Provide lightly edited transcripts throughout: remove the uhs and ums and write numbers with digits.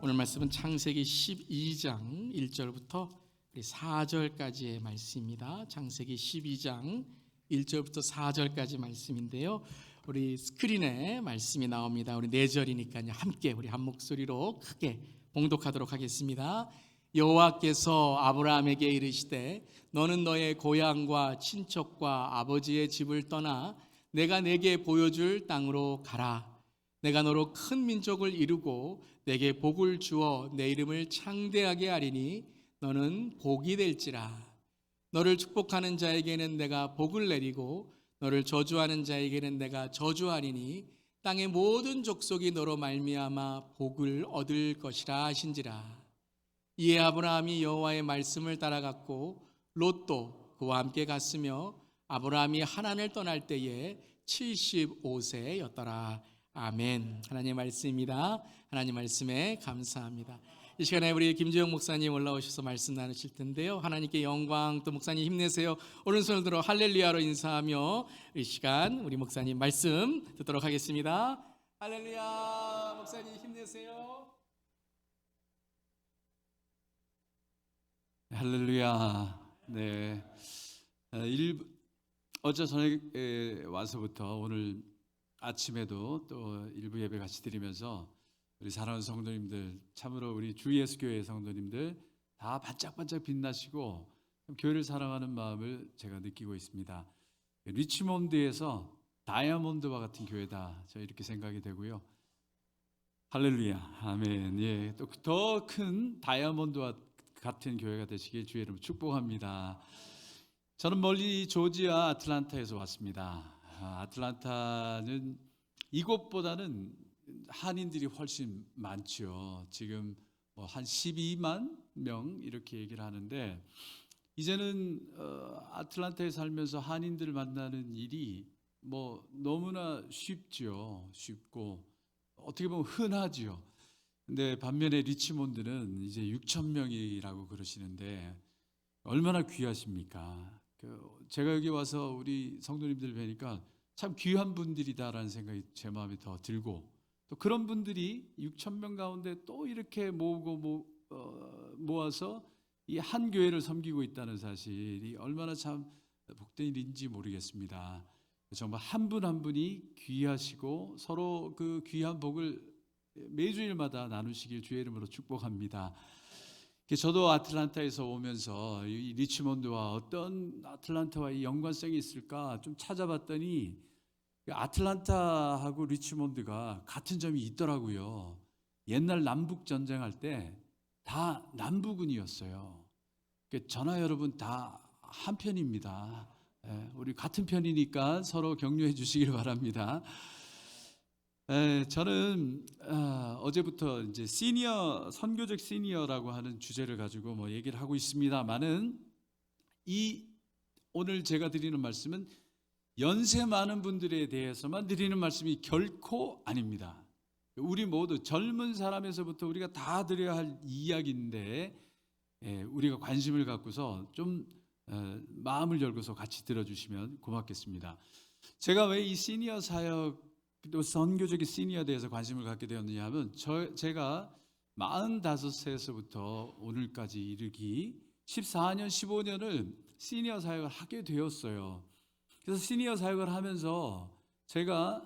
오늘 말씀은 창세기 12장 1절부터 4절까지의 말씀입니다. 창세기 12장 1절부터 4절까지 말씀인데요. 우리 스크린에 말씀이 나옵니다. 우리 4절이니까요. 함께 우리 한 목소리로 크게 봉독하도록 하겠습니다. 여호와께서 아브라함에게 이르시되 너는 너의 고향과 친척과 아버지의 집을 떠나 내가 내게 보여줄 땅으로 가라. 내가 너로 큰 민족을 이루고 내게 복을 주어 내 이름을 창대하게 하리니 너는 복이 될지라. 너를 축복하는 자에게는 내가 복을 내리고 너를 저주하는 자에게는 내가 저주하리니 땅의 모든 족속이 너로 말미암아 복을 얻을 것이라 하신지라. 이에 아브라함이 여호와의 말씀을 따라갔고 롯도 그와 함께 갔으며 아브라함이 하란을 떠날 때에 75세였더라. 아멘. 하나님의 말씀입니다. 하나님 말씀에 감사합니다. 이 시간에 우리 김재영 목사님 올라오셔서 말씀 나누실 텐데요. 하나님께 영광, 또 목사님 힘내세요. 오른손을 들어 할렐루야로 인사하며 이 시간 우리 목사님 말씀 듣도록 하겠습니다. 할렐루야. 목사님 힘내세요. 할렐루야. 네. 어제 저녁에 와서부터 오늘 아침에도 또 일부 예배 같이 드리면서 우리 사랑하는 성도님들, 참으로 우리 주 예수교회 성도님들 다 반짝반짝 빛나시고 교회를 사랑하는 마음을 제가 느끼고 있습니다. 리치몬드에서 다이아몬드와 같은 교회다, 저 이렇게 생각이 되고요. 할렐루야, 아멘. 예, 또 더 큰 다이아몬드와 같은 교회가 되시길 주의 이름으로 축복합니다. 저는 멀리 조지아 아틀란타에서 왔습니다. 아틀란타는 이곳보다는 한인들이 훨씬 많죠. 지금 한 12만 명 이렇게 얘기를 하는데, 이제는 아틀란타에 살면서 한인들을 만나는 일이 너무나 쉽죠. 쉽고 어떻게 보면 흔하죠. 근데 반면에 리치몬드는 이제 6천 명이라고 그러시는데 얼마나 귀하십니까? 제가 여기 와서 우리 성도님들 뵈니까 참 귀한 분들이다라는 생각이 제 마음에 더 들고, 또 그런 분들이 6천 명 가운데 또 이렇게 모아서 이 한 교회를 섬기고 있다는 사실이 얼마나 참 복된 일인지 모르겠습니다. 정말 한 분 한 분이 귀하시고 서로 그 귀한 복을 매주일마다 나누시길 주의 이름으로 축복합니다. 저도 아틀란타에서 오면서 이 리치몬드와 어떤 아틀란타와의 연관성이 있을까 좀 찾아봤더니 아틀란타하고 리치몬드가 같은 점이 있더라고요. 옛날 남북 전쟁할 때 다 남부군이었어요. 전하 여러분 다 한 편입니다. 우리 같은 편이니까 서로 격려해 주시길 바랍니다. 저는 어제부터 이제 선교적 시니어라고 하는 주제를 가지고 얘기를 하고 있습니다만은, 오늘 제가 드리는 말씀은 연세 많은 분들에 대해서만 드리는 말씀이 결코 아닙니다. 우리 모두 젊은 사람에서부터 우리가 다 드려야 할 이야기인데, 우리가 관심을 갖고서 좀 마음을 열고서 같이 들어주시면 고맙겠습니다. 제가 왜 이 시니어 사역 또 선교적인 시니어에 대해서 관심을 갖게 되었느냐 하면, 제가 45세에서부터 오늘까지 이르기 14년, 15년을 시니어 사역을 하게 되었어요. 그래서 시니어 사역을 하면서 제가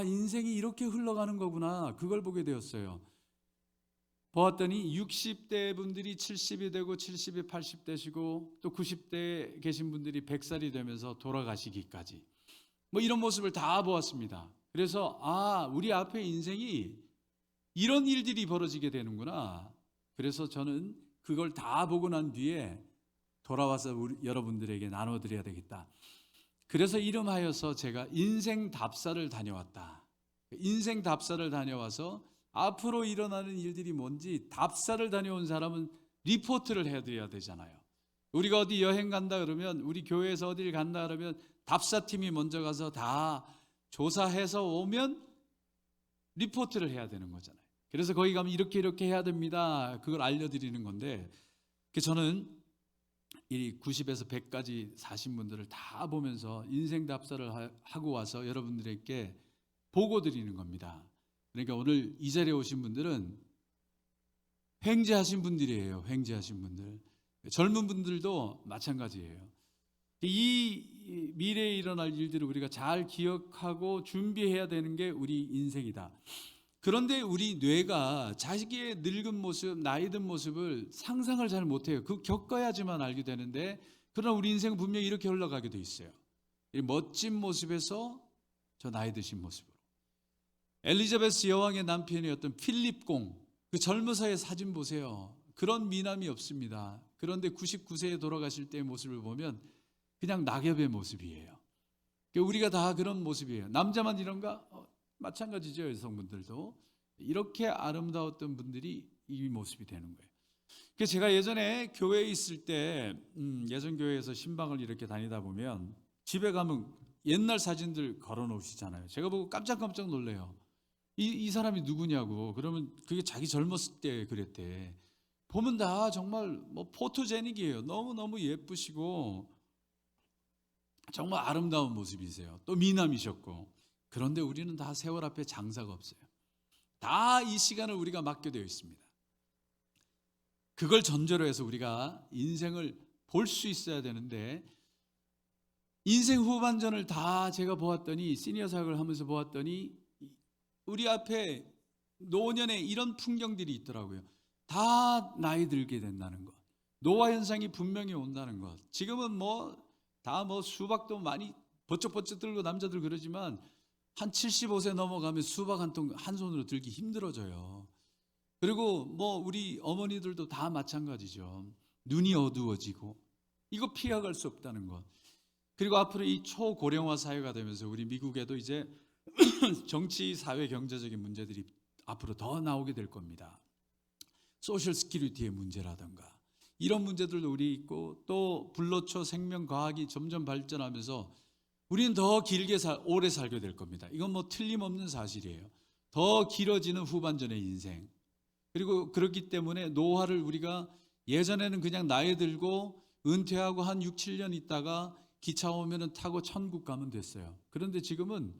인생이 이렇게 흘러가는 거구나, 그걸 보게 되었어요. 보았더니 60대 분들이 70이 되고 70이 80되시고 또 90대 계신 분들이 100살이 되면서 돌아가시기까지 이런 모습을 다 보았습니다. 그래서 우리 앞에 인생이 이런 일들이 벌어지게 되는구나. 그래서 저는 그걸 다 보고 난 뒤에 돌아와서 여러분들에게 나눠드려야 되겠다. 그래서 이름하여서 제가 인생 답사를 다녀왔다. 인생 답사를 다녀와서 앞으로 일어나는 일들이 뭔지 답사를 다녀온 사람은 리포트를 해드려야 되잖아요. 우리가 어디 여행 간다 그러면, 우리 교회에서 어디를 간다 그러면 답사팀이 먼저 가서 다 조사해서 오면 리포트를 해야 되는 거잖아요. 그래서 거기 가면 이렇게 해야 됩니다, 그걸 알려드리는 건데, 저는 이 90에서 100까지 사신 분들을 다 보면서 인생 답사를 하고 와서 여러분들에게 보고 드리는 겁니다. 그러니까 오늘 이 자리에 오신 분들은 횡재하신 분들이에요. 횡재하신 분들. 젊은 분들도 마찬가지예요. 이 미래에 일어날 일들을 우리가 잘 기억하고 준비해야 되는 게 우리 인생이다. 그런데 우리 뇌가 자기의 늙은 모습, 나이 든 모습을 상상을 잘 못해요. 그 겪어야지만 알게 되는데, 그러나 우리 인생은 분명히 이렇게 흘러가게 돼 있어요. 이 멋진 모습에서 저 나이 드신 모습으로. 엘리자베스 여왕의 남편이었던 필립 공, 그 젊어서의 사진 보세요. 그런 미남이 없습니다. 그런데 99세에 돌아가실 때의 모습을 보면 그냥 낙엽의 모습이에요. 우리가 다 그런 모습이에요. 남자만 이런가? 마찬가지죠. 여성분들도. 이렇게 아름다웠던 분들이 이 모습이 되는 거예요. 그래서 제가 예전에 교회에 있을 때 예전 교회에서 신방을 이렇게 다니다 보면 집에 가면 옛날 사진들 걸어 놓으시잖아요. 제가 보고 깜짝깜짝 놀래요. 이 사람이 누구냐고. 그러면 그게 자기 젊었을 때 그랬대. 보면 다 정말 뭐 포토제닉이에요. 너무너무 예쁘시고 정말 아름다운 모습이세요. 또 미남이셨고. 그런데 우리는 다 세월 앞에 장사가 없어요. 다 이 시간을 우리가 맡게 되어 있습니다. 그걸 전제로 해서 우리가 인생을 볼 수 있어야 되는데, 인생 후반전을 다 제가 보았더니, 시니어 사역을 하면서 보았더니 우리 앞에 노년에 이런 풍경들이 있더라고요. 다 나이 들게 된다는 것, 노화 현상이 분명히 온다는 것. 지금은 다 수박도 많이 버쩍버쩍 들고 남자들 그러지만 한 75세 넘어가면 수박 한 통 한 손으로 들기 힘들어져요. 그리고 우리 어머니들도 다 마찬가지죠. 눈이 어두워지고, 이거 피해갈 수 없다는 것. 그리고 앞으로 이 초고령화 사회가 되면서 우리 미국에도 이제 정치, 사회, 경제적인 문제들이 앞으로 더 나오게 될 겁니다. 소셜 시큐리티의 문제라든가 이런 문제들도 우리 있고, 또 불로초 생명과학이 점점 발전하면서 우리는 더 길게 오래 살게 될 겁니다. 이건 틀림없는 사실이에요. 더 길어지는 후반전의 인생. 그리고 그렇기 때문에 노화를 우리가 예전에는 그냥 나이 들고 은퇴하고 한 6, 7년 있다가 기차 오면은 타고 천국 가면 됐어요. 그런데 지금은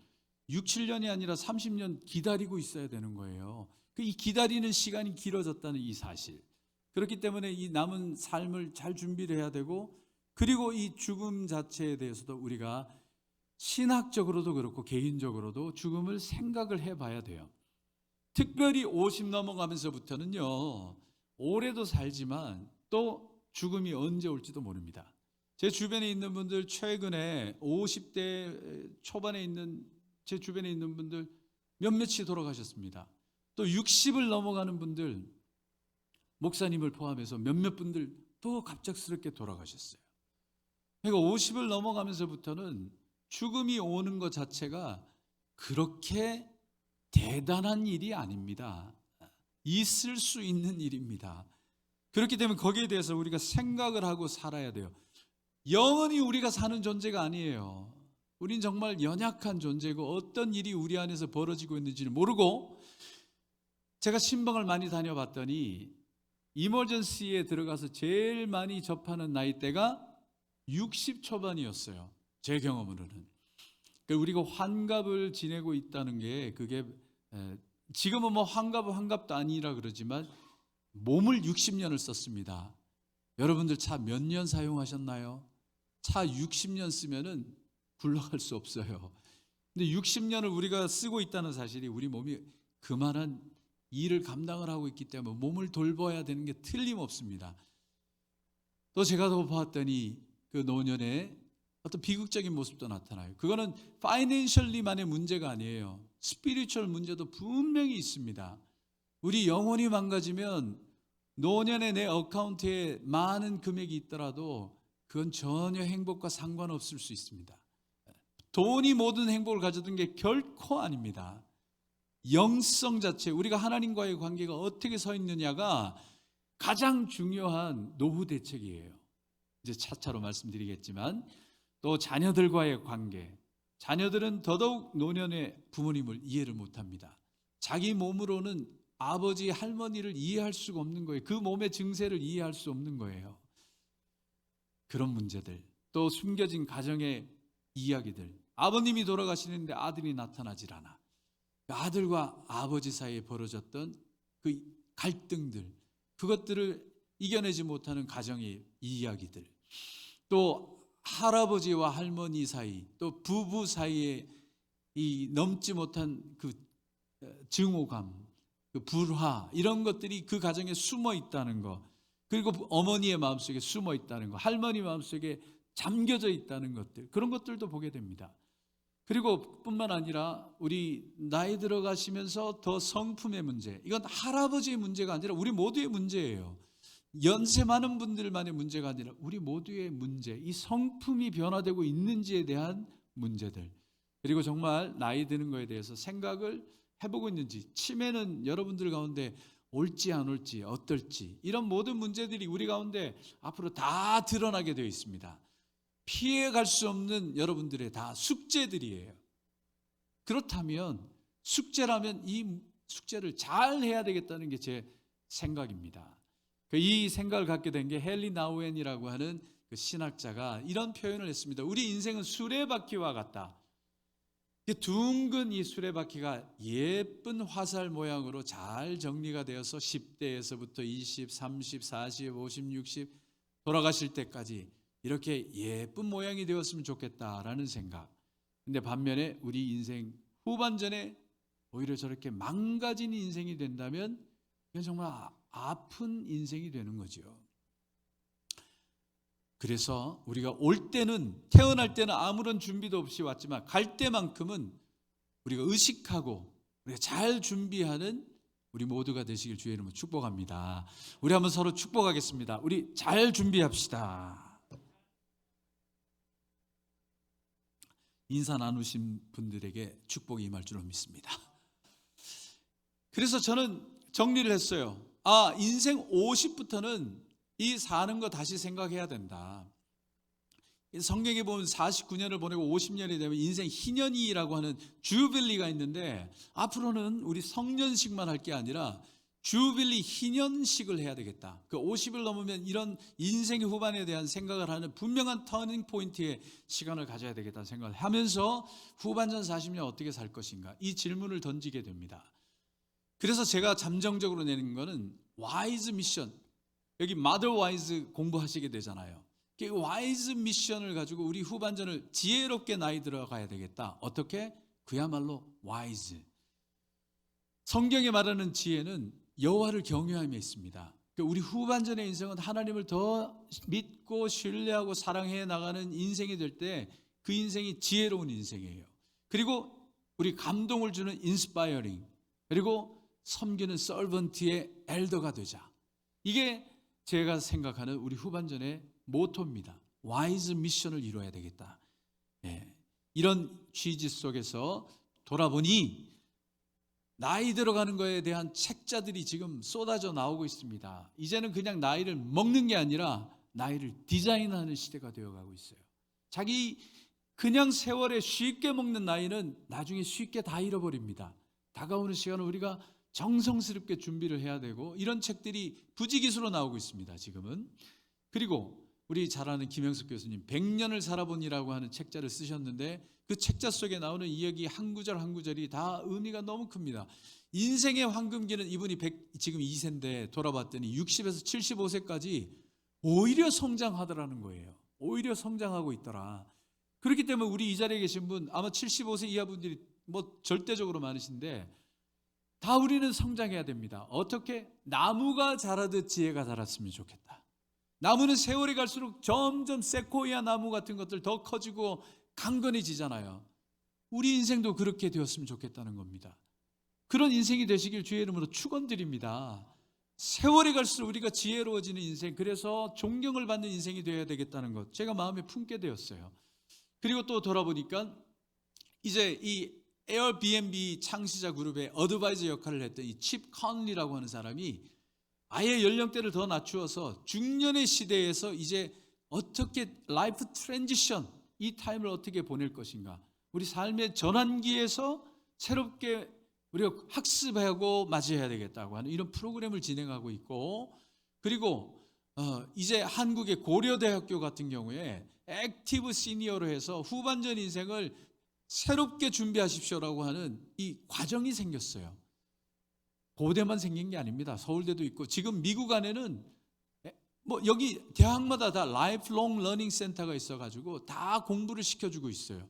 6, 7년이 아니라 30년 기다리고 있어야 되는 거예요. 이 기다리는 시간이 길어졌다는 이 사실. 그렇기 때문에 이 남은 삶을 잘 준비를 해야 되고, 그리고 이 죽음 자체에 대해서도 우리가 신학적으로도 그렇고 개인적으로도 죽음을 생각을 해봐야 돼요. 특별히 50 넘어가면서부터는요, 오래도 살지만 또 죽음이 언제 올지도 모릅니다. 제 주변에 있는 분들, 최근에 50대 초반에 있는 제 주변에 있는 분들 몇몇이 돌아가셨습니다. 또 60을 넘어가는 분들, 목사님을 포함해서 몇몇 분들 또 갑작스럽게 돌아가셨어요. 그러니까 50을 넘어가면서부터는 죽음이 오는 것 자체가 그렇게 대단한 일이 아닙니다. 있을 수 있는 일입니다. 그렇기 때문에 거기에 대해서 우리가 생각을 하고 살아야 돼요. 영원히 우리가 사는 존재가 아니에요. 우린 정말 연약한 존재고 어떤 일이 우리 안에서 벌어지고 있는지를 모르고, 제가 신방을 많이 다녀봤더니 이머전시에 들어가서 제일 많이 접하는 나이대가 60 초반이었어요. 제 경험으로는. 우리가 환갑을 지내고 있다는 게, 그게 지금은 환갑도 아니라 그러지만 몸을 60년을 썼습니다. 여러분들 차 몇 년 사용하셨나요? 차 60년 쓰면은 굴러갈 수 없어요. 근데 60년을 우리가 쓰고 있다는 사실이 우리 몸이 그만한 일을 감당을 하고 있기 때문에 몸을 돌봐야 되는 게 틀림없습니다. 또 제가 더 보았더니 그 노년에 어떤 비극적인 모습도 나타나요. 그거는 파이낸셜리만의 문제가 아니에요. 스피리추얼 문제도 분명히 있습니다. 우리 영혼이 망가지면 노년에 내 어카운트에 많은 금액이 있더라도 그건 전혀 행복과 상관없을 수 있습니다. 돈이 모든 행복을 가져든 게 결코 아닙니다. 영성 자체, 우리가 하나님과의 관계가 어떻게 서 있느냐가 가장 중요한 노후 대책이에요. 이제 차차로 말씀드리겠지만, 또 자녀들과의 관계, 자녀들은 더더욱 노년에 부모님을 이해를 못합니다. 자기 몸으로는 아버지, 할머니를 이해할 수가 없는 거예요. 그 몸의 증세를 이해할 수 없는 거예요. 그런 문제들, 또 숨겨진 가정의 이야기들, 아버님이 돌아가시는데 아들이 나타나질 않아. 아들과 아버지 사이에 벌어졌던 그 갈등들, 그것들을 이겨내지 못하는 가정의 이야기들, 또 할아버지와 할머니 사이, 또 부부 사이에 이 넘지 못한 그 증오감, 그 불화, 이런 것들이 그 가정에 숨어 있다는 거, 그리고 어머니의 마음속에 숨어 있다는 거, 할머니 마음속에 잠겨져 있다는 것들, 그런 것들도 보게 됩니다. 그리고 뿐만 아니라 우리 나이 들어가시면서 더 성품의 문제, 이건 할아버지의 문제가 아니라 우리 모두의 문제예요. 연세 많은 분들만의 문제가 아니라 우리 모두의 문제, 이 성품이 변화되고 있는지에 대한 문제들, 그리고 정말 나이 드는 거에 대해서 생각을 해보고 있는지, 치매는 여러분들 가운데 올지 안 올지 어떨지, 이런 모든 문제들이 우리 가운데 앞으로 다 드러나게 되어 있습니다. 피해갈 수 없는 여러분들의 다 숙제들이에요. 그렇다면 숙제라면 이 숙제를 잘 해야 되겠다는 게 제 생각입니다. 이 생각을 갖게 된 게 헨리 나우엔이라고 하는 그 신학자가 이런 표현을 했습니다. 우리 인생은 수레바퀴와 같다. 둥근 이 수레바퀴가 예쁜 화살 모양으로 잘 정리가 되어서 10대에서부터 20, 30, 40, 50, 60 돌아가실 때까지 이렇게 예쁜 모양이 되었으면 좋겠다라는 생각. 근데 반면에 우리 인생 후반전에 오히려 저렇게 망가진 인생이 된다면 이건 정말 아픈 인생이 되는 거죠. 그래서 우리가 올 때는, 태어날 때는 아무런 준비도 없이 왔지만 갈 때만큼은 우리가 의식하고 우리가 잘 준비하는 우리 모두가 되시길 주의 이름으로 축복합니다. 우리 한번 서로 축복하겠습니다. 우리 잘 준비합시다. 인사 나누신 분들에게 축복이 임할 줄로 믿습니다. 그래서 저는 정리를 했어요. 인생 50부터는 이 사는 거 다시 생각해야 된다. 성경에 보면 49년을 보내고 50년이 되면 인생 희년이라고 하는 주빌리가 있는데, 앞으로는 우리 성년식만 할 게 아니라 주빌리 희년식을 해야 되겠다. 그 50을 넘으면 이런 인생의 후반에 대한 생각을 하는 분명한 터닝 포인트의 시간을 가져야 되겠다는 생각을 하면서 후반전 40년 어떻게 살 것인가, 이 질문을 던지게 됩니다. 그래서 제가 잠정적으로 내는 거는 와이즈 미션, 여기 마더 와이즈 공부하시게 되잖아요. 그 와이즈 미션을 가지고 우리 후반전을 지혜롭게 나이 들어가야 되겠다. 어떻게? 그야말로 와이즈. 성경에 말하는 지혜는 여호와를 경외함에 있습니다. 우리 후반전의 인생은 하나님을 더 믿고 신뢰하고 사랑해 나가는 인생이 될 때 그 인생이 지혜로운 인생이에요. 그리고 우리 감동을 주는 인스파이어링, 그리고 섬기는 서번트의 엘더가 되자. 이게 제가 생각하는 우리 후반전의 모토입니다. 와이즈 미션을 이루어야 되겠다. 이런 취지 속에서 돌아보니 나이 들어가는 거에 대한 책자들이 지금 쏟아져 나오고 있습니다. 이제는 그냥 나이를 먹는 게 아니라 나이를 디자인하는 시대가 되어가고 있어요. 자기 그냥 세월에 쉽게 먹는 나이는 나중에 쉽게 다 잃어버립니다. 다가오는 시간을 우리가 정성스럽게 준비를 해야 되고, 이런 책들이 부지기수로 나오고 있습니다, 지금은. 그리고 우리 잘 아는 김영숙 교수님 100년을 살아본이라고 하는 책자를 쓰셨는데, 그 책자 속에 나오는 이야기 한 구절 한 구절이 다 의미가 너무 큽니다. 인생의 황금기는 이분이 지금 2세인데 돌아봤더니 60에서 75세까지 오히려 성장하더라는 거예요. 오히려 성장하고 있더라. 그렇기 때문에 우리 이 자리에 계신 분 아마 75세 이하 분들이 뭐 절대적으로 많으신데, 다 우리는 성장해야 됩니다. 어떻게? 나무가 자라듯 지혜가 자랐으면 좋겠다. 나무는 세월이 갈수록 점점 세코이아 나무 같은 것들 더 커지고 강건해지잖아요. 우리 인생도 그렇게 되었으면 좋겠다는 겁니다. 그런 인생이 되시길 주의 이름으로 축원드립니다. 세월이 갈수록 우리가 지혜로워지는 인생, 그래서 존경을 받는 인생이 되어야 되겠다는 것, 제가 마음에 품게 되었어요. 그리고 또 돌아보니까 이제 이 에어비앤비 창시자 그룹의 어드바이저 역할을 했던 이 칩 컨리라고 하는 사람이 아예 연령대를 더 낮추어서 중년의 시대에서 이제 어떻게 라이프 트랜지션, 이 타임을 어떻게 보낼 것인가, 우리 삶의 전환기에서 새롭게 우리가 학습하고 맞이해야 되겠다고 하는 이런 프로그램을 진행하고 있고, 그리고 이제 한국의 고려대학교 같은 경우에 액티브 시니어로 해서 후반전 인생을 새롭게 준비하십시오라고 하는 이 과정이 생겼어요. 고대만 생긴 게 아닙니다. 서울대도 있고 지금 미국 안에는 뭐 여기 대학마다 다 라이프롱 러닝 센터가 있어가지고 다 공부를 시켜주고 있어요.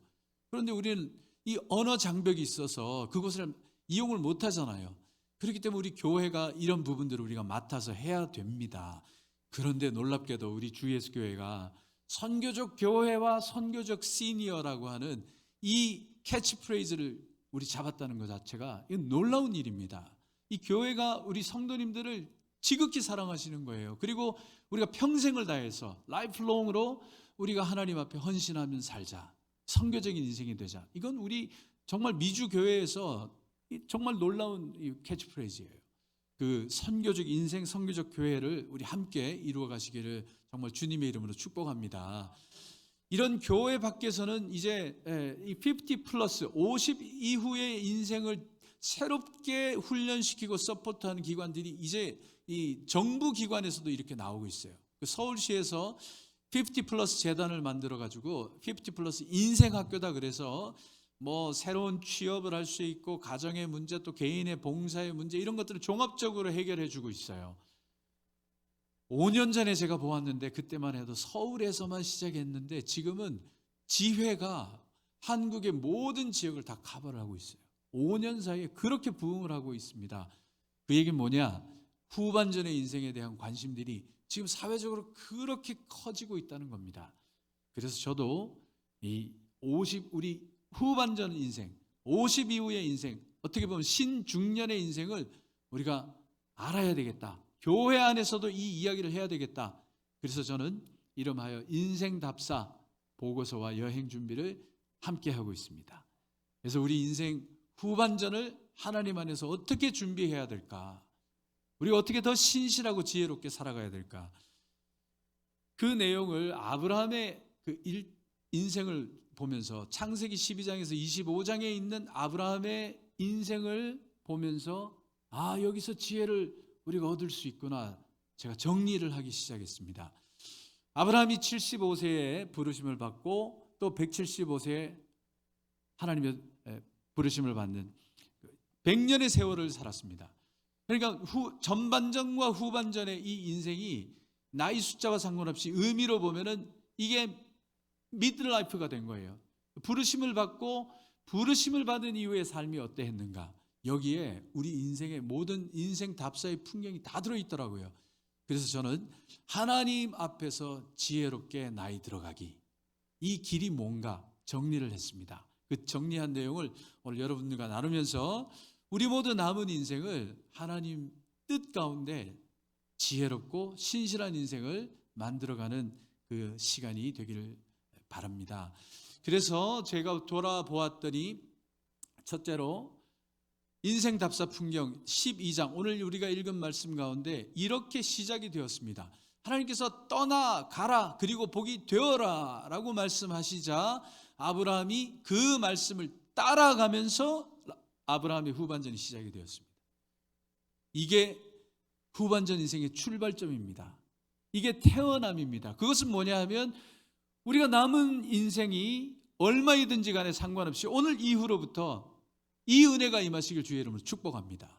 그런데 우리는 이 언어 장벽이 있어서 그것을 이용을 못 하잖아요. 그렇기 때문에 우리 교회가 이런 부분들을 우리가 맡아서 해야 됩니다. 그런데 놀랍게도 우리 주 예수 교회가 선교적 교회와 선교적 시니어라고 하는 이 캐치프레이즈를 우리 잡았다는 것 자체가 이건 놀라운 일입니다. 이 교회가 우리 성도님들을 지극히 사랑하시는 거예요. 그리고 우리가 평생을 다해서 라이프롱으로 우리가 하나님 앞에 헌신하면 살자. 선교적인 인생이 되자. 이건 우리 정말 미주 교회에서 정말 놀라운 캐치프레이즈예요. 그 선교적 인생, 선교적 교회를 우리 함께 이루어 가시기를 정말 주님의 이름으로 축복합니다. 이런 교회 밖에서는 이제 이 50 플러스 50 이후의 인생을 새롭게 훈련시키고 서포트하는 기관들이 이제 이 정부 기관에서도 이렇게 나오고 있어요. 서울시에서 50 플러스 재단을 만들어 가지고 50 플러스 인생학교다 그래서 뭐 새로운 취업을 할 수 있고 가정의 문제 또 개인의 봉사의 문제 이런 것들을 종합적으로 해결해 주고 있어요. 5년 전에 제가 보았는데 그때만 해도 서울에서만 시작했는데 지금은 지회가 한국의 모든 지역을 다 커버를 하고 있어요. 5년 사이에 그렇게 부흥을 하고 있습니다. 그 얘기는 뭐냐? 후반전의 인생에 대한 관심들이 지금 사회적으로 그렇게 커지고 있다는 겁니다. 그래서 저도 이 50 우리 후반전 인생, 50 이후의 인생, 어떻게 보면 신중년의 인생을 우리가 알아야 되겠다. 교회 안에서도 이 이야기를 해야 되겠다. 그래서 저는 이름하여 인생답사 보고서와 여행 준비를 함께 하고 있습니다. 그래서 우리 인생 후반전을 하나님 안에서 어떻게 준비해야 될까? 우리가 어떻게 더 신실하고 지혜롭게 살아가야 될까? 그 내용을 아브라함의 그 인생을 보면서 창세기 12장에서 25장에 있는 아브라함의 인생을 보면서 여기서 지혜를 우리가 얻을 수 있구나. 제가 정리를 하기 시작했습니다. 아브라함이 75세에 부르심을 받고 또 175세에 하나님의 부르심을 받는 100년의 세월을 살았습니다. 그러니까 전반전과 후반전의 이 인생이 나이 숫자와 상관없이 의미로 보면은 이게 미드라이프가 된 거예요. 부르심을 받고 부르심을 받은 이후의 삶이 어떠했는가? 여기에 우리 인생의 모든 인생 답사의 풍경이 다 들어있더라고요. 그래서 저는 하나님 앞에서 지혜롭게 나이 들어가기, 이 길이 뭔가 정리를 했습니다. 그 정리한 내용을 오늘 여러분들과 나누면서 우리 모두 남은 인생을 하나님 뜻 가운데 지혜롭고 신실한 인생을 만들어가는 그 시간이 되기를 바랍니다. 그래서 제가 돌아보았더니 첫째로 인생 답사 풍경 12장 오늘 우리가 읽은 말씀 가운데 이렇게 시작이 되었습니다. 하나님께서 떠나가라 그리고 복이 되어라 라고 말씀하시자 아브라함이 그 말씀을 따라가면서 아브라함의 후반전이 시작이 되었습니다. 이게 후반전 인생의 출발점입니다. 이게 태어남입니다. 그것은 뭐냐 하면 우리가 남은 인생이 얼마이든지 간에 상관없이 오늘 이후로부터 이 은혜가 임하시길 주의 이름으로 축복합니다.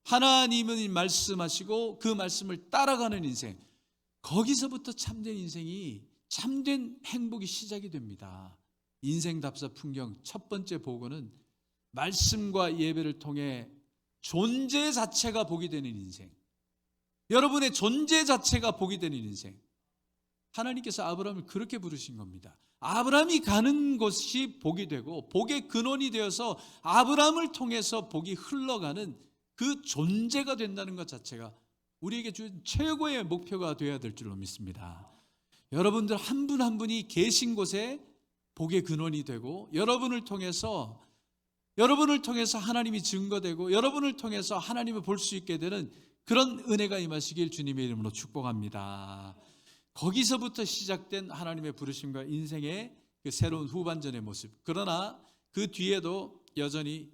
하나님은 말씀하시고 그 말씀을 따라가는 인생, 거기서부터 참된 인생이 참된 행복이 시작이 됩니다. 인생 답사 풍경 첫 번째 보고는 말씀과 예배를 통해 존재 자체가 복이 되는 인생, 여러분의 존재 자체가 복이 되는 인생, 하나님께서 아브라함을 그렇게 부르신 겁니다. 아브라함이 가는 곳이 복이 되고 복의 근원이 되어서 아브라함을 통해서 복이 흘러가는 그 존재가 된다는 것 자체가 우리에게 준 최고의 목표가 되어야 될 줄로 믿습니다. 여러분들 한 분 한 분이 계신 곳에 복의 근원이 되고 여러분을 통해서 하나님이 증거되고 여러분을 통해서 하나님을 볼 수 있게 되는 그런 은혜가 임하시길 주님의 이름으로 축복합니다. 거기서부터 시작된 하나님의 부르심과 인생의 그 새로운 후반전의 모습. 그러나 그 뒤에도 여전히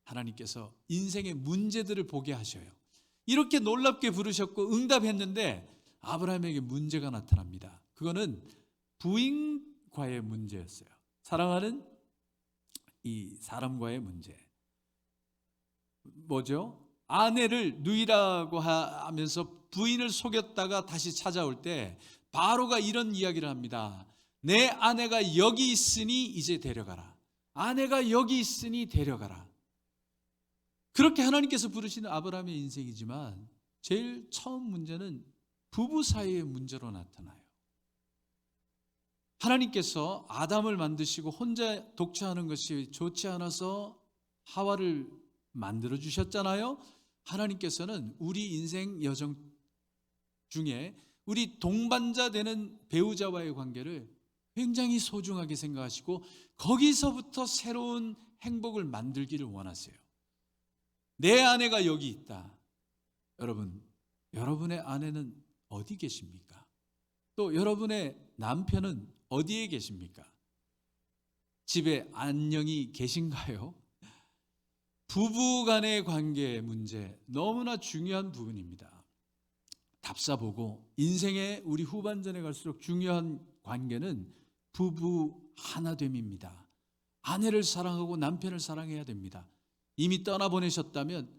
하나님께서 인생의 문제들을 보게 하셔요. 이렇게 놀랍게 부르셨고 응답했는데 아브라함에게 문제가 나타납니다. 그거는 부인과의 문제였어요. 사랑하는 이 사람과의 문제. 뭐죠? 아내를 누이라고 하면서 부인을 속였다가 다시 찾아올 때 바로가 이런 이야기를 합니다. 내 아내가 여기 있으니 이제 데려가라. 아내가 여기 있으니 데려가라. 그렇게 하나님께서 부르시는 아브라함의 인생이지만 제일 처음 문제는 부부 사이의 문제로 나타나요. 하나님께서 아담을 만드시고 혼자 독처하는 것이 좋지 않아서 하와를 만들어 주셨잖아요. 하나님께서는 우리 인생 여정 중에 우리 동반자 되는 배우자와의 관계를 굉장히 소중하게 생각하시고 거기서부터 새로운 행복을 만들기를 원하세요. 내 아내가 여기 있다. 여러분, 여러분의 아내는 어디 계십니까? 또 여러분의 남편은 어디에 계십니까? 집에 안녕히 계신가요? 부부 간의 관계 문제 너무나 중요한 부분입니다. 답사보고 인생의 우리 후반전에 갈수록 중요한 관계는 부부 하나됨입니다. 아내를 사랑하고 남편을 사랑해야 됩니다. 이미 떠나보내셨다면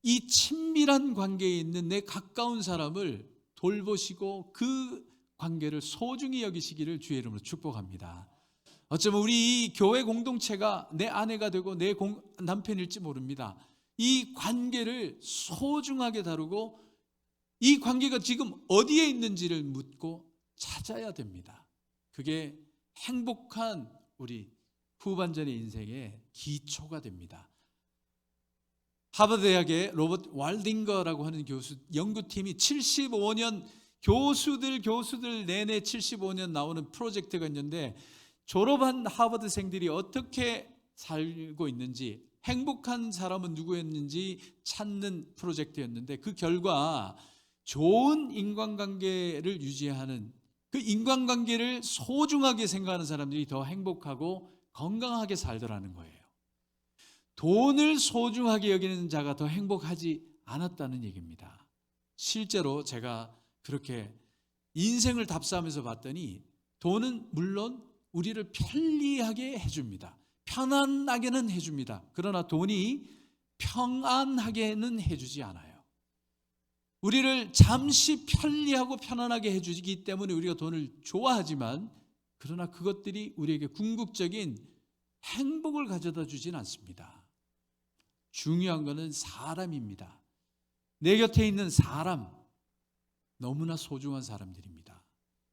이 친밀한 관계에 있는 내 가까운 사람을 돌보시고 그 관계를 소중히 여기시기를 주의 이름으로 축복합니다. 어쩌면 우리 이 교회 공동체가 내 아내가 되고 내 남편일지 모릅니다. 이 관계를 소중하게 다루고 이 관계가 지금 어디에 있는지를 묻고 찾아야 됩니다. 그게 행복한 우리 후반전의 인생의 기초가 됩니다. 하버드 대학의 로버트 왈딩거라고 하는 교수 연구팀이 75년 교수들 내내 75년 나오는 프로젝트가 있는데 졸업한 하버드생들이 어떻게 살고 있는지 행복한 사람은 누구였는지 찾는 프로젝트였는데 그 결과 좋은 인간관계를 유지하는 그 인간관계를 소중하게 생각하는 사람들이 더 행복하고 건강하게 살더라는 거예요. 돈을 소중하게 여기는 자가 더 행복하지 않았다는 얘기입니다. 실제로 제가 그렇게 인생을 답사하면서 봤더니 돈은 물론 우리를 편리하게 해줍니다. 편안하게는 해줍니다. 그러나 돈이 평안하게는 해주지 않아요. 우리를 잠시 편리하고 편안하게 해주기 때문에 우리가 돈을 좋아하지만 그러나 그것들이 우리에게 궁극적인 행복을 가져다 주진 않습니다. 중요한 것은 사람입니다. 내 곁에 있는 사람, 너무나 소중한 사람들입니다.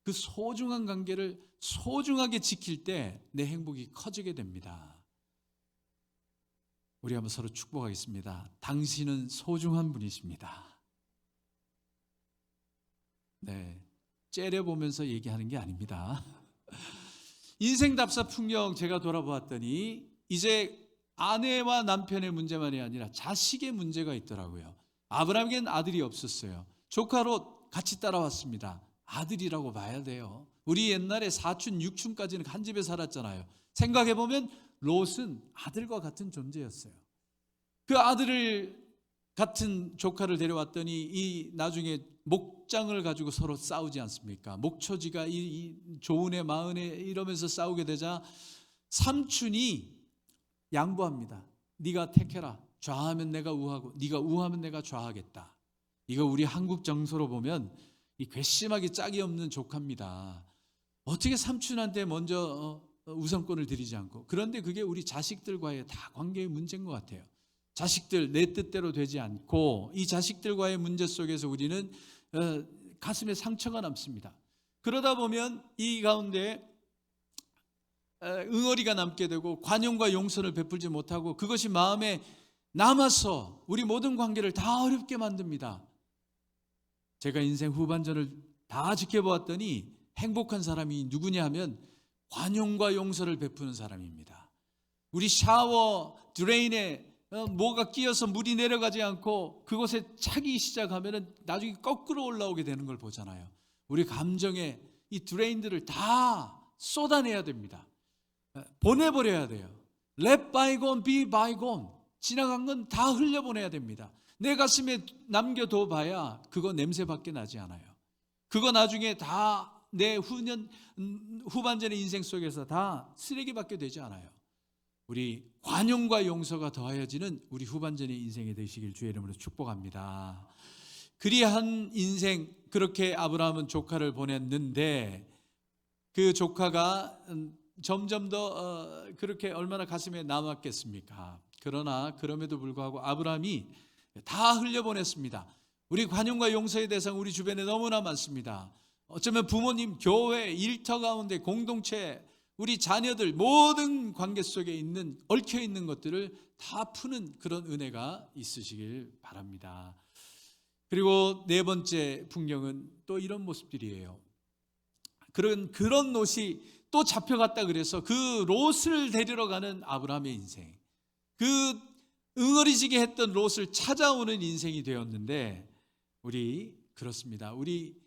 그 소중한 관계를 소중하게 지킬 때 내 행복이 커지게 됩니다. 우리 한번 서로 축복하겠습니다. 당신은 소중한 분이십니다. 네, 째려보면서 얘기하는 게 아닙니다. 인생 답사 풍경 제가 돌아보았더니 이제 아내와 남편의 문제만이 아니라 자식의 문제가 있더라고요. 아브라함에겐 아들이 없었어요. 조카 롯 같이 따라왔습니다. 아들이라고 봐야 돼요. 우리 옛날에 사춘, 육춘까지는 한 집에 살았잖아요. 생각해보면 롯은 아들과 같은 존재였어요. 그 아들을 같은 조카를 데려왔더니 이 나중에 목장을 가지고 서로 싸우지 않습니까? 목초지가 이 좋으네 마으네 이러면서 싸우게 되자 삼촌이 양보합니다. 네가 택해라. 좌하면 내가 우하고 네가 우하면 내가 좌하겠다. 이거 우리 한국 정서로 보면 이 괘씸하게 짝이 없는 조카입니다. 어떻게 삼촌한테 먼저 우선권을 드리지 않고. 그런데 그게 우리 자식들과의 다 관계의 문제인 것 같아요. 자식들 내 뜻대로 되지 않고 이 자식들과의 문제 속에서 우리는 가슴에 상처가 남습니다. 그러다 보면 이 가운데 응어리가 남게 되고 관용과 용서를 베풀지 못하고 그것이 마음에 남아서 우리 모든 관계를 다 어렵게 만듭니다. 제가 인생 후반전을 다 지켜보았더니 행복한 사람이 누구냐 하면 관용과 용서를 베푸는 사람입니다. 우리 샤워 드레인에 뭐가 끼어서 물이 내려가지 않고 그곳에 차기 시작하면 나중에 거꾸로 올라오게 되는 걸 보잖아요. 우리 감정에 이 드레인들을 다 쏟아내야 됩니다. 보내버려야 돼요. Let bygone be bygone. 지나간 건 다 흘려보내야 됩니다. 내 가슴에 남겨둬 봐야 그거 냄새밖에 나지 않아요. 그거 나중에 다 내 후반전의 인생 속에서 다 쓰레기밖에 되지 않아요. 우리 관용과 용서가 더하여지는 우리 후반전의 인생이 되시길 주의 이름으로 축복합니다. 그리한 인생, 그렇게 아브라함은 조카를 보냈는데 그 조카가 점점 더 그렇게 얼마나 가슴에 남았겠습니까? 그러나 그럼에도 불구하고 아브라함이 다 흘려보냈습니다. 우리 관용과 용서의 대상 우리 주변에 너무나 많습니다. 어쩌면 부모님, 교회, 일터 가운데 공동체, 우리 자녀들 모든 관계 속에 있는 얽혀 있는 것들을 다 푸는 그런 은혜가 있으시길 바랍니다. 그리고 네 번째 풍경은 또 이런 모습들이에요. 그런 롯이 또 잡혀갔다 그래서 그 롯을 데리러 가는 아브라함의 인생, 그 응어리지게 했던 롯을 찾아오는 인생이 되었는데 그렇습니다. 우리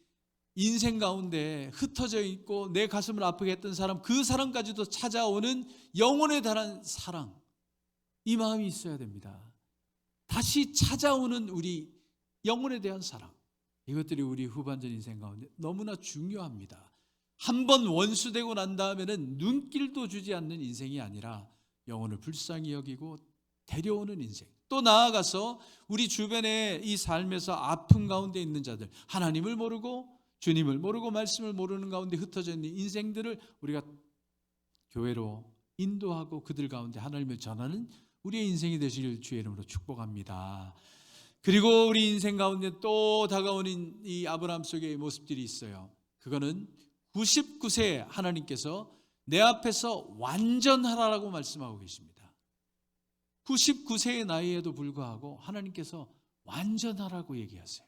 인생 가운데 흩어져 있고 내 가슴을 아프게 했던 사람, 그 사람까지도 찾아오는 영혼에 달한 사랑, 이 마음이 있어야 됩니다. 다시 찾아오는 우리 영혼에 대한 사랑, 이것들이 우리 후반전 인생 가운데 너무나 중요합니다. 한번 원수되고 난 다음에는 눈길도 주지 않는 인생이 아니라 영혼을 불쌍히 여기고 데려오는 인생, 또 나아가서 우리 주변에 이 삶에서 아픔 가운데 있는 자들, 하나님을 모르고 주님을 모르고 말씀을 모르는 가운데 흩어져 있는 인생들을 우리가 교회로 인도하고 그들 가운데 하나님을 전하는 우리의 인생이 되시길 주의 이름으로 축복합니다. 그리고 우리 인생 가운데 또 다가오는 이 아브라함 속의 모습들이 있어요. 그거는 99세에 하나님께서 내 앞에서 완전하라고 말씀하고 계십니다. 99세의 나이에도 불구하고 하나님께서 완전하라고 얘기하세요.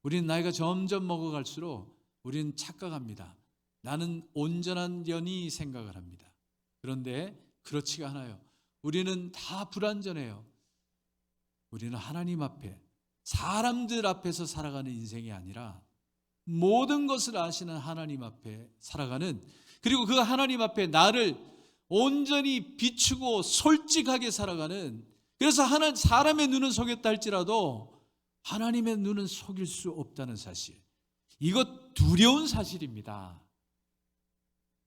우리는 나이가 점점 먹어갈수록 우리는 착각합니다. 나는 온전한 년이 생각을 합니다. 그런데 그렇지가 않아요. 우리는 다 불완전해요. 우리는 하나님 앞에, 사람들 앞에서 살아가는 인생이 아니라 모든 것을 아시는 하나님 앞에 살아가는, 그리고 그 하나님 앞에 나를 온전히 비추고 솔직하게 살아가는, 그래서 사람의 눈은 속였다 할지라도 하나님의 눈은 속일 수 없다는 사실, 이것 두려운 사실입니다.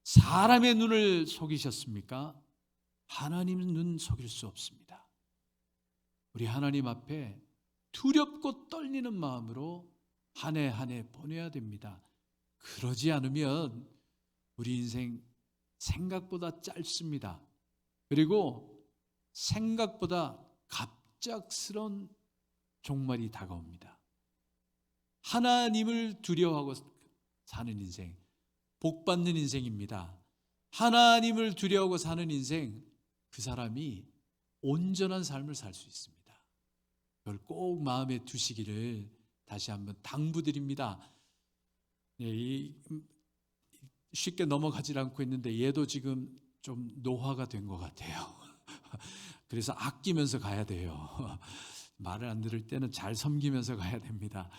사람의 눈을 속이셨습니까? 하나님의 눈은 속일 수 없습니다. 우리 하나님 앞에 두렵고 떨리는 마음으로 한 해 한 해 보내야 됩니다. 그러지 않으면 우리 인생 생각보다 짧습니다. 그리고 생각보다 갑작스러운 종말이 다가옵니다. 하나님을 두려워하고 사는 인생, 복 받는 인생입니다. 하나님을 두려워하고 사는 인생, 그 사람이 온전한 삶을 살 수 있습니다. 그걸 꼭 마음에 두시기를 다시 한번 당부드립니다. 쉽게 넘어가질 않고 있는데 얘도 지금 좀 노화가 된 것 같아요. 그래서 아끼면서 가야 돼요. 말을 안 들을 때는 잘 섬기면서 가야 됩니다.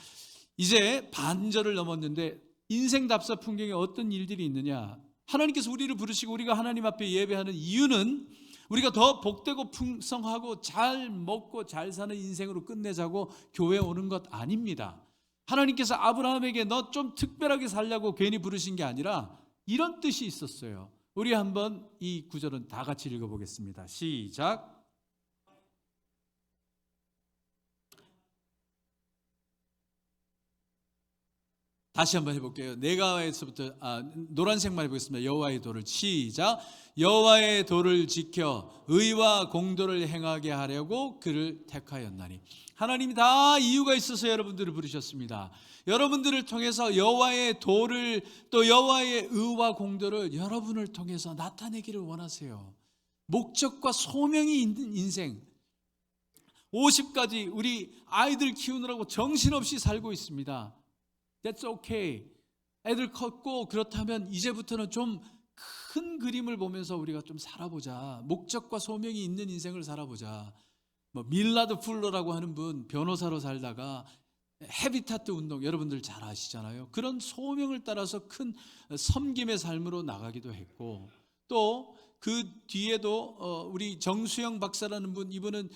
이제 반절을 넘었는데 인생 답사 풍경에 어떤 일들이 있느냐? 하나님께서 우리를 부르시고 우리가 하나님 앞에 예배하는 이유는 우리가 더 복되고 풍성하고 잘 먹고 잘 사는 인생으로 끝내자고 교회에 오는 것 아닙니다. 하나님께서 아브라함에게 너 좀 특별하게 살려고 괜히 부르신 게 아니라 이런 뜻이 있었어요. 우리 한번 이 구절은 다 같이 읽어보겠습니다. 시작. 다시 한번 해볼게요. 내가에서부터 노란색만 해보겠습니다. 여호와의 도를, 시작. 여호와의 도를 지켜 의와 공도를 행하게 하려고 그를 택하였나니. 하나님이 다 이유가 있어서 여러분들을 부르셨습니다. 여러분들을 통해서 여호와의 도를, 또 여호와의 의와 공도를 여러분을 통해서 나타내기를 원하세요. 목적과 소명이 있는 인생, 50까지 우리 아이들 키우느라고 정신없이 살고 있습니다. That's okay. 애들 컸고 그렇다면 이제부터는 좀 큰 그림을 보면서 우리가 좀 살아보자. 목적과 소명이 있는 인생을 살아보자. 밀라드 풀러라고 하는 분, 변호사로 살다가 헤비타트 운동 여러분들 잘 아시잖아요. 그런 소명을 따라서 큰 섬김의 삶으로 나가기도 했고, 또 그 뒤에도 우리 정수영 박사라는 분, 이분은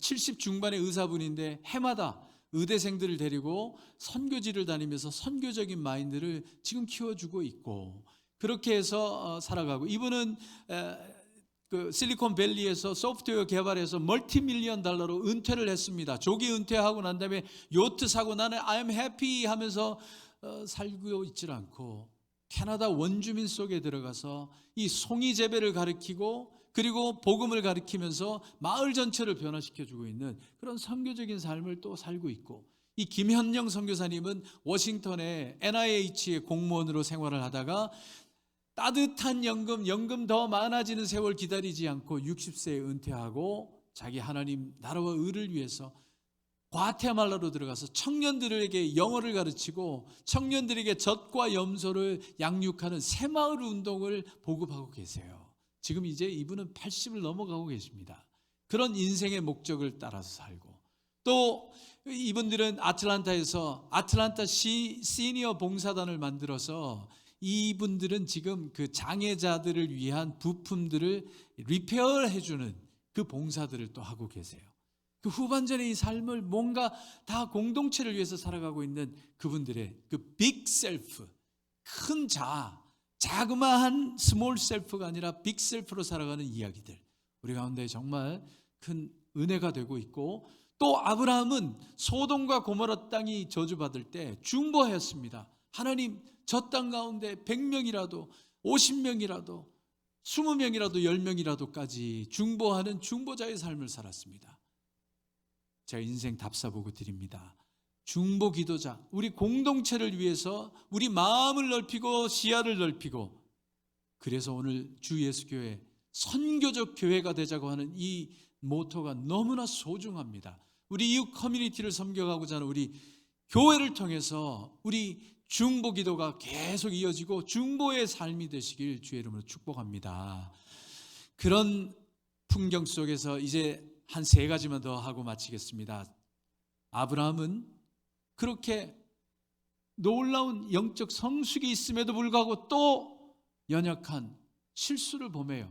70 중반의 의사분인데 해마다 의대생들을 데리고 선교지를 다니면서 선교적인 마인드를 지금 키워주고 있고, 그렇게 해서 살아가고, 이분은 그 실리콘밸리에서 소프트웨어 개발해서 멀티밀리언 달러로 은퇴를 했습니다. 조기 은퇴하고 난 다음에 요트 사고 나는 I'm happy 하면서 살고 있질 않고 캐나다 원주민 속에 들어가서 이 송이 재배를 가르치고 그리고 복음을 가르치면서 마을 전체를 변화시켜주고 있는 그런 선교적인 삶을 또 살고 있고, 이 김현영 선교사님은 워싱턴의 NIH의 공무원으로 생활을 하다가 따뜻한 연금 더 많아지는 세월 기다리지 않고 60세에 은퇴하고 자기 하나님 나라와 의를 위해서 과테말라로 들어가서 청년들에게 영어를 가르치고 청년들에게 젖과 염소를 양육하는 새마을 운동을 보급하고 계세요. 지금 이제 이분은 80을 넘어가고 계십니다. 그런 인생의 목적을 따라서 살고, 또 이분들은 아틀란타에서 아틀란타 시니어 봉사단을 만들어서 이분들은 지금 그 장애자들을 위한 부품들을 리페어해주는 그 봉사들을 또 하고 계세요. 그 후반전의 이 삶을 뭔가 다 공동체를 위해서 살아가고 있는 그분들의 그 빅 셀프, 큰 자그마한 스몰 셀프가 아니라 빅 셀프로 살아가는 이야기들, 우리 가운데 정말 큰 은혜가 되고 있고, 또 아브라함은 소돔과 고모라 땅이 저주받을 때 중보했습니다. 하나님, 저 땅 가운데 100명이라도 50명이라도 20명이라도 10명이라도까지 중보하는 중보자의 삶을 살았습니다. 제가 인생 답사 보고 드립니다. 중보 기도자, 우리 공동체를 위해서 우리 마음을 넓히고 시야를 넓히고, 그래서 오늘 주 예수교회 선교적 교회가 되자고 하는 이 모토가 너무나 소중합니다. 우리 이웃 커뮤니티를 섬겨가고자 하는 우리 교회를 통해서 우리 중보 기도가 계속 이어지고 중보의 삶이 되시길 주의 이름으로 축복합니다. 그런 풍경 속에서 이제 한 3가지만 더 하고 마치겠습니다. 아브라함은 그렇게 놀라운 영적 성숙이 있음에도 불구하고 또 연약한 실수를 범해요.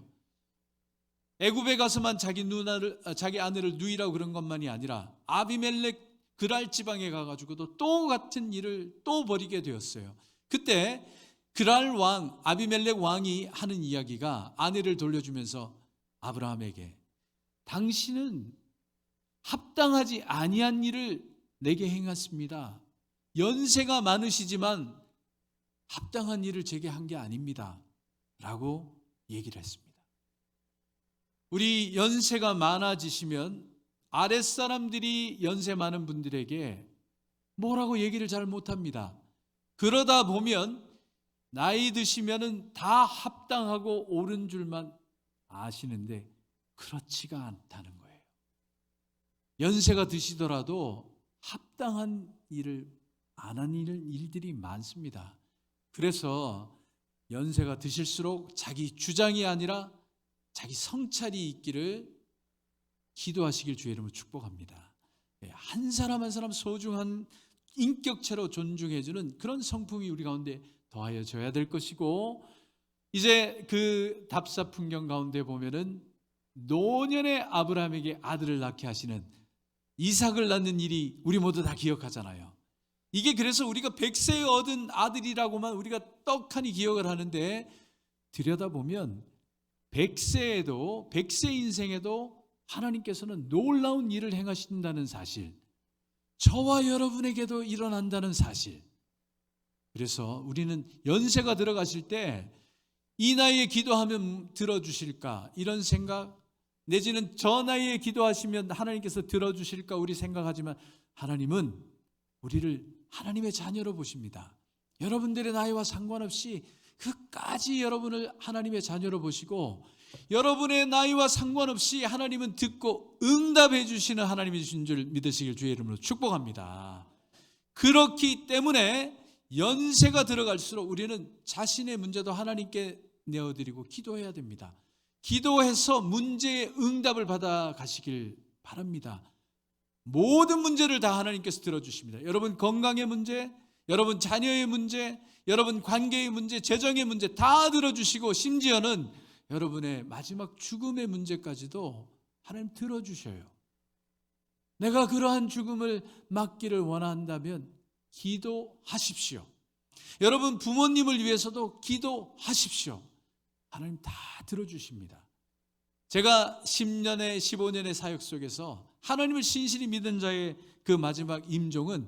애굽에 가서만 자기 아내를 누이라고 그런 것만이 아니라 아비멜렉 그랄 지방에 가가지고도 또 같은 일을 또 벌이게 되었어요. 그때 그랄 왕, 아비멜렉 왕이 하는 이야기가, 아내를 돌려주면서 아브라함에게 당신은 합당하지 아니한 일을 내게 행했습니다. 연세가 많으시지만 합당한 일을 제게 한 게 아닙니다 라고 얘기를 했습니다. 우리 연세가 많아지시면 아랫사람들이 연세 많은 분들에게 뭐라고 얘기를 잘 못합니다. 그러다 보면 나이 드시면은 다 합당하고 옳은 줄만 아시는데 그렇지가 않다는 거예요. 연세가 드시더라도 합당한 일을 안 하는 일들이 많습니다. 그래서 연세가 드실수록 자기 주장이 아니라 자기 성찰이 있기를 기도하시길 주의 이름으로 축복합니다. 한 사람 한 사람 소중한 인격체로 존중해주는 그런 성품이 우리 가운데 더하여져야 될 것이고, 이제 그 답사 풍경 가운데 보면은 노년의 아브라함에게 아들을 낳게 하시는 이삭을 낳는 일이 우리 모두 다 기억하잖아요. 이게 그래서 우리가 100세에 얻은 아들이라고만 우리가 떡하니 기억을 하는데, 들여다보면 100세 인생에도 하나님께서는 놀라운 일을 행하신다는 사실, 저와 여러분에게도 일어난다는 사실. 그래서 우리는 연세가 들어가실 때 이 나이에 기도하면 들어주실까 이런 생각, 내지는 저 나이에 기도하시면 하나님께서 들어주실까 우리 생각하지만, 하나님은 우리를 하나님의 자녀로 보십니다. 여러분들의 나이와 상관없이 끝까지 여러분을 하나님의 자녀로 보시고, 여러분의 나이와 상관없이 하나님은 듣고 응답해 주시는 하나님이신 줄 믿으시길 주의 이름으로 축복합니다. 그렇기 때문에 연세가 들어갈수록 우리는 자신의 문제도 하나님께 내어드리고 기도해야 됩니다. 기도해서 문제의 응답을 받아 가시길 바랍니다. 모든 문제를 다 하나님께서 들어주십니다. 여러분 건강의 문제, 여러분 자녀의 문제, 여러분 관계의 문제, 재정의 문제 다 들어주시고, 심지어는 여러분의 마지막 죽음의 문제까지도 하나님 들어주셔요. 내가 그러한 죽음을 막기를 원한다면 기도하십시오. 여러분 부모님을 위해서도 기도하십시오. 하나님 다 들어주십니다. 제가 10년의 15년의 사역 속에서 하나님을 신실히 믿은 자의 그 마지막 임종은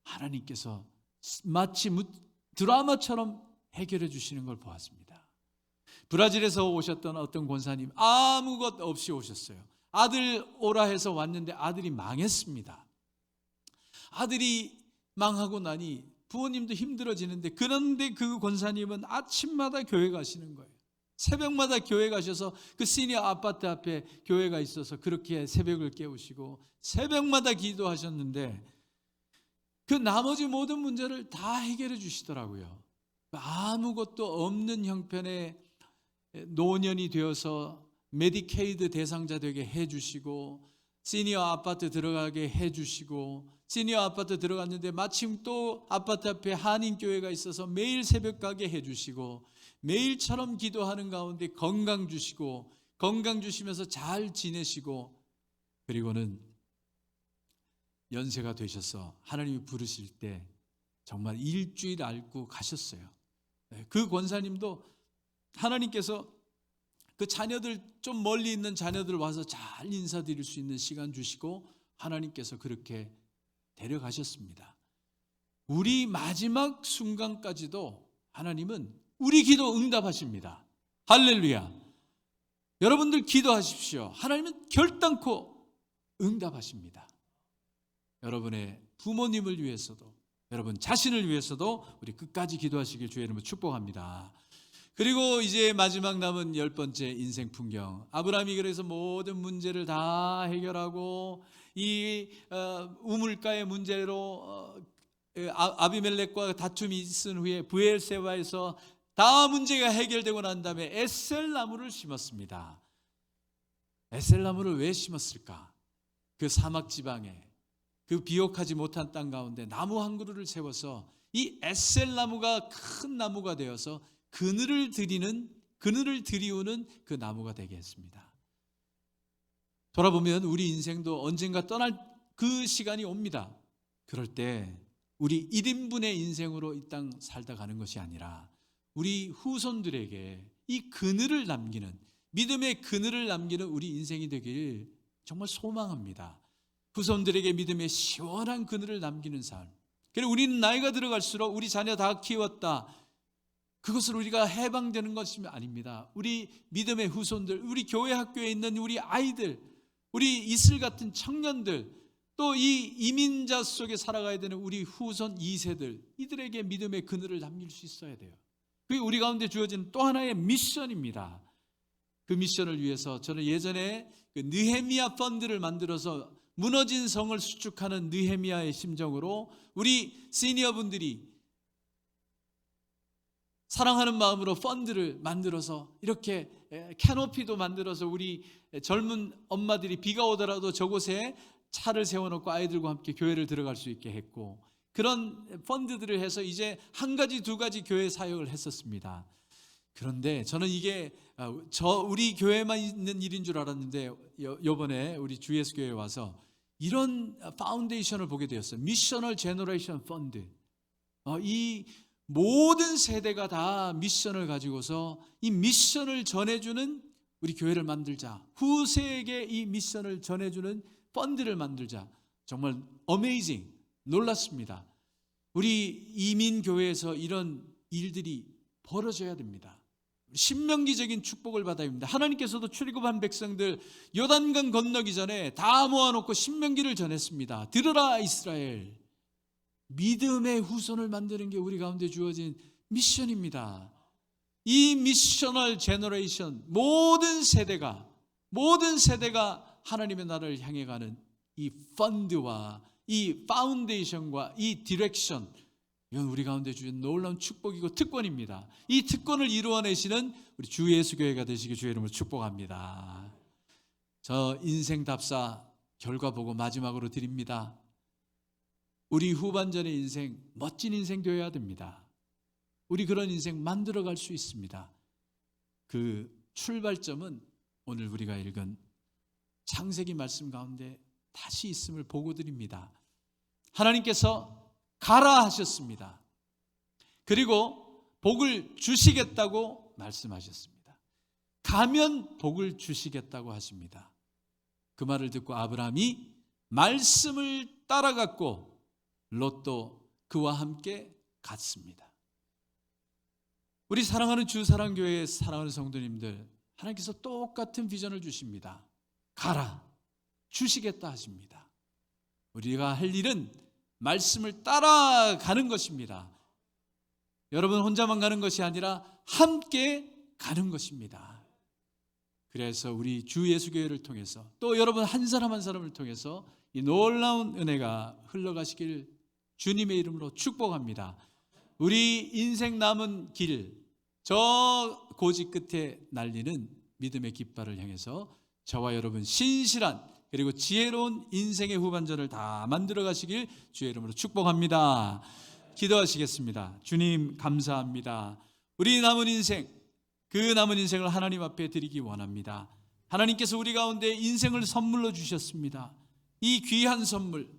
하나님께서 마치 드라마처럼 해결해 주시는 걸 보았습니다. 브라질에서 오셨던 어떤 권사님, 아무것 없이 오셨어요. 아들 오라 해서 왔는데 아들이 망했습니다. 아들이 망하고 나니 부모님도 힘들어지는데, 그런데 그 권사님은 아침마다 교회 가시는 거예요. 새벽마다 교회 가셔서 그 시니어 아파트 앞에 교회가 있어서 그렇게 새벽을 깨우시고 새벽마다 기도하셨는데, 그 나머지 모든 문제를 다 해결해 주시더라고요. 아무것도 없는 형편의 노년이 되어서 메디케이드 대상자 되게 해주시고, 시니어 아파트 들어가게 해주시고, 시니어 아파트 들어갔는데 마침 또 아파트 앞에 한인교회가 있어서 매일 새벽 가게 해주시고, 매일처럼 기도하는 가운데 건강 주시고, 건강 주시면서 잘 지내시고, 그리고는 연세가 되셔서 하나님이 부르실 때 정말 일주일 앓고 가셨어요. 그 권사님도 하나님께서 그 자녀들, 좀 멀리 있는 자녀들 와서 잘 인사드릴 수 있는 시간 주시고 하나님께서 그렇게 데려가셨습니다. 우리 마지막 순간까지도 하나님은 우리 기도 응답하십니다. 할렐루야. 여러분들 기도하십시오. 하나님은 결단코 응답하십니다. 여러분의 부모님을 위해서도, 여러분 자신을 위해서도 우리 끝까지 기도하시길 주의 이름으로 축복합니다. 그리고 이제 마지막 남은 10번째 인생 풍경. 아브라함이 그래서 모든 문제를 다 해결하고, 이 우물가의 문제로 아비멜렉과 다툼이 있은 후에 브엘세바에서 다 문제가 해결되고 난 다음에 에셀나무를 심었습니다. 에셀나무를 왜 심었을까? 그 사막 지방에, 그 비옥하지 못한 땅 가운데 나무 한 그루를 세워서 이 에셀나무가 큰 나무가 되어서 그늘을 드리우는 그 나무가 되게 했습니다. 돌아보면 우리 인생도 언젠가 떠날 그 시간이 옵니다. 그럴 때 우리 1인분의 인생으로 이 땅 살다 가는 것이 아니라 우리 후손들에게 이 그늘을 남기는, 믿음의 그늘을 남기는 우리 인생이 되길 정말 소망합니다. 후손들에게 믿음의 시원한 그늘을 남기는 삶. 그리고 우리는 나이가 들어갈수록 우리 자녀 다 키웠다, 그것을 우리가 해방되는 것이 아닙니다. 우리 믿음의 후손들, 우리 교회 학교에 있는 우리 아이들, 우리 이슬 같은 청년들, 또 이 이민자 속에 살아가야 되는 우리 후손 2세들, 이들에게 믿음의 그늘을 남길 수 있어야 돼요. 그게 우리 가운데 주어진 또 하나의 미션입니다. 그 미션을 위해서 저는 예전에 그 느헤미야 펀드를 만들어서 무너진 성을 수축하는 느헤미야의 심정으로 우리 시니어분들이 사랑하는 마음으로 펀드를 만들어서 이렇게 캐노피도 만들어서 우리 젊은 엄마들이 비가 오더라도 저곳에 차를 세워놓고 아이들과 함께 교회를 들어갈 수 있게 했고, 그런 펀드들을 해서 이제 한 가지 두 가지 교회 사역을 했었습니다. 그런데 저는 이게 우리 교회만 있는 일인 줄 알았는데 이번에 우리 주예수교회에 와서 이런 파운데이션을 보게 되었어요. 미셔널 제너레이션 펀드. 이 모든 세대가 다 미션을 가지고서 이 미션을 전해주는 우리 교회를 만들자, 후세에게 이 미션을 전해주는 펀드를 만들자. 정말 어메이징, 놀랐습니다. 우리 이민교회에서 이런 일들이 벌어져야 됩니다. 신명기적인 축복을 받아야 합니다. 하나님께서도 출애굽한 백성들 요단강 건너기 전에 다 모아놓고 신명기를 전했습니다. 들으라 이스라엘. 믿음의 후손을 만드는 게 우리 가운데 주어진 미션입니다. 이 미셔널 제너레이션, 모든 세대가 하나님의 나라를 향해 가는 이 펀드와 이 파운데이션과 이 디렉션, 이건 우리 가운데 주신 놀라운 축복이고 특권입니다. 이 특권을 이루어내시는 우리 주 예수교회가 되시기 주의 이름으로 축복합니다. 저 인생 답사 결과 보고 마지막으로 드립니다. 우리 후반전의 인생, 멋진 인생 되어야 됩니다. 우리 그런 인생 만들어갈 수 있습니다. 그 출발점은 오늘 우리가 읽은 창세기 말씀 가운데 다시 있음을 보고 드립니다. 하나님께서 가라 하셨습니다. 그리고 복을 주시겠다고 말씀하셨습니다. 가면 복을 주시겠다고 하십니다. 그 말을 듣고 아브라함이 말씀을 따라갔고 롯도 그와 함께 갔습니다. 우리 사랑하는 주사랑교회의 사랑하는 성도님들, 하나님께서 똑같은 비전을 주십니다. 가라, 주시겠다 하십니다. 우리가 할 일은 말씀을 따라가는 것입니다. 여러분 혼자만 가는 것이 아니라 함께 가는 것입니다. 그래서 우리 주 예수교회를 통해서 또 여러분 한 사람 한 사람을 통해서 이 놀라운 은혜가 흘러가시길 주님의 이름으로 축복합니다. 우리 인생 남은 길, 저 고지 끝에 날리는 믿음의 깃발을 향해서 저와 여러분 신실한 그리고 지혜로운 인생의 후반전을 다 만들어 가시길 주의 이름으로 축복합니다. 기도하시겠습니다. 주님 감사합니다. 우리 남은 인생, 그 남은 인생을 하나님 앞에 드리기 원합니다. 하나님께서 우리 가운데 인생을 선물로 주셨습니다. 이 귀한 선물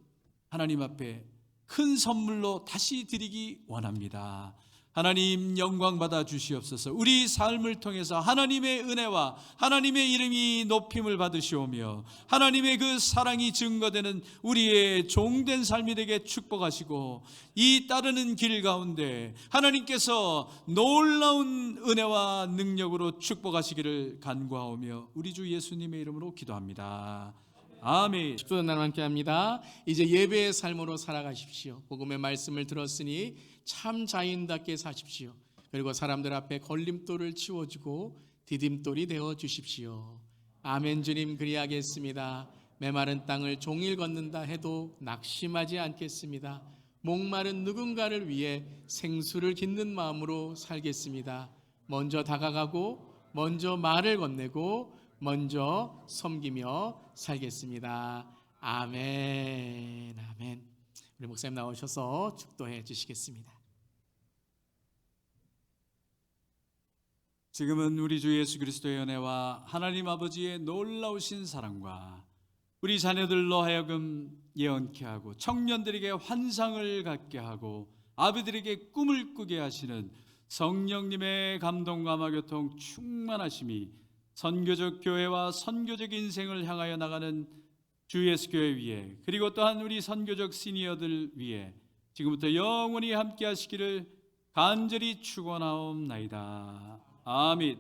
하나님 앞에 큰 선물로 다시 드리기 원합니다. 하나님 영광 받아 주시옵소서. 우리 삶을 통해서 하나님의 은혜와 하나님의 이름이 높임을 받으시오며 하나님의 그 사랑이 증거되는 우리의 종된 삶이 되게 축복하시고 이 따르는 길 가운데 하나님께서 놀라운 은혜와 능력으로 축복하시기를 간구하오며 우리 주 예수님의 이름으로 기도합니다. 아멘. 10분 나눔 함께 합니다. 이제 예배의 삶으로 살아가십시오. 복음의 말씀을 들었으니 참 자인답게 사십시오. 그리고 사람들 앞에 걸림돌을 치워주고 디딤돌이 되어 주십시오. 아멘. 주님 그리하겠습니다. 메마른 땅을 종일 걷는다 해도 낙심하지 않겠습니다. 목마른 누군가를 위해 생수를 깃는 마음으로 살겠습니다. 먼저 다가가고 먼저 말을 건네고 먼저 섬기며 살겠습니다. 아멘. 아멘. 우리 목사님 나오셔서 축도해 주시겠습니다. 지금은 우리 주 예수 그리스도의 은혜와 하나님 아버지의 놀라우신 사랑과 우리 자녀들로 하여금 예언케 하고 청년들에게 환상을 갖게 하고 아비들에게 꿈을 꾸게 하시는 성령님의 감동과 마교통 충만하심이 선교적 교회와 선교적 인생을 향하여 나가는 주 예수 교회 위에 그리고 또한 우리 선교적 시니어들 위에 지금부터 영원히 함께 하시기를 간절히 축원하옵나이다. 아멘.